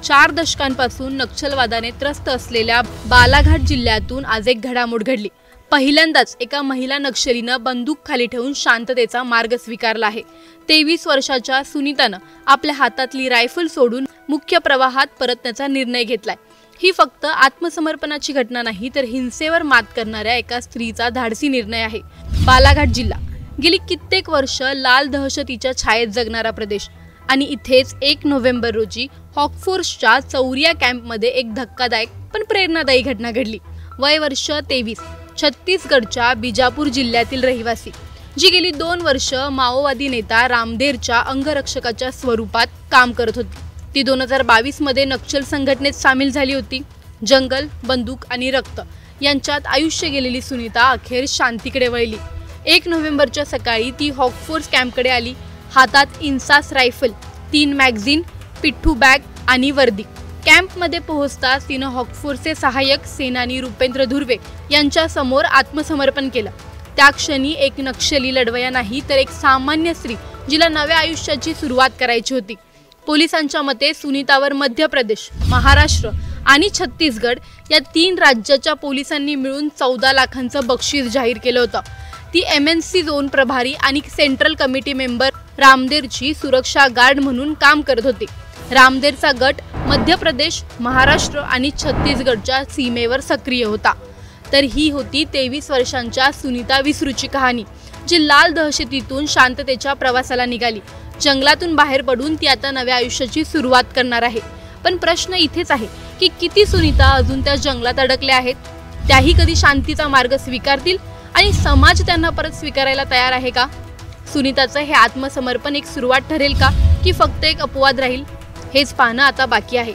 4 दशकांपासून नक्षलवादाने त्रस्त असलेल्या बालाघाट जिल्ह्यातून आज एक घडामोड घडली। पहिल्यांदाच एका महिला नक्षलीनं बंदूक खाली ठेवून शांततेचा मार्ग स्वीकारला आहे। 23 वर्षाच्या सुनीतानं आपल्या हातातली रायफल सोडून मुख्य प्रवाहात परतण्याचा निर्णय घेतलाय। ही फक्त आत्मसमर्पणाची घटना नाही, तर हिंसेवर मात करणाऱ्या एका स्त्रीचा धाडसी निर्णय आहे। बालाघाट जिल्हा गेली कित्येक वर्ष लाल दहशतीच्या छायेत जगणारा प्रदेश, आणि इथेच 1 नोव्हेंबर रोजी हॉकफोर्सच्या चौरिया कॅम्पमध्ये एक धक्कादायक पण प्रेरणादायी घटना घडली। वय वर्ष 23, छत्तीसगडच्या बिजापूर जिल्ह्यातील रहिवासी, जी गेली 2 वर्ष माओवादी नेता रामदेरच्या अंगरक्षकाच्या स्वरूपात काम करत होती। ती 2022 मध्ये नक्षल संघटनेत सामील झाली होती। जंगल, बंदूक आणि रक्त यांच्यात आयुष्य गेलेली सुनीता अखेर शांतीकडे वळली। 1 नोव्हेंबरच्या सकाळी ती हॉकफोर्स कॅम्पकडे आली। हातात इन्सास रायफल, 3 मॅगझीन, पिठ्ठू बॅग आणि वर्दी। कॅम्पमध्ये पोहोचताच तिनं हॉकफोर्सचे सहाय्यक सेनानी रुपेंद्र धुर्वे यांच्या समोर आत्मसमर्पण केलं। त्या क्षणी एक नक्षली लढवया नाही, तर एक सामान्य स्त्री, जिला नव्या आयुष्याची सुरुवात करायची होती। पोलिसांच्या मते सुनीतावर मध्य प्रदेश, महाराष्ट्र आणि छत्तीसगड या 3 राज्याच्या पोलिसांनी मिळून 14 लाखांचं बक्षीस जाहीर केलं होतं। ती MNC झोन प्रभारी आणि सेंट्रल कमिटी मेंबर रामदेरची सुरक्षा गार्ड म्हणून काम करत होती। रामदेरचा गट मध्य प्रदेश, महाराष्ट्र आणि छत्तीसगडच्या सीमेवर सक्रिय होता। तर ही होती 23 वर्षांच्या सुनीता विसरूची कहाणी, जी लाल दहशतीतून शांततेच्या प्रवासाला निघाली। जंगलातून बाहेर पडून ती आता नव्या आयुष्याची सुरुवात करणार आहे। पण प्रश्न इथेच आहे की किती सुनीता अजून त्या जंगलात अडकल्या आहेत? त्याही कधी शांतीचा मार्ग स्वीकारतील आणि समाज त्यांना परत स्वीकारायला तयार आहे का? सुनीताचं हे आत्मसमर्पण एक सुरुवात ठरेल का, की फक्त एक अपवाद राहील? हेच पाहणं आता बाकी आहे।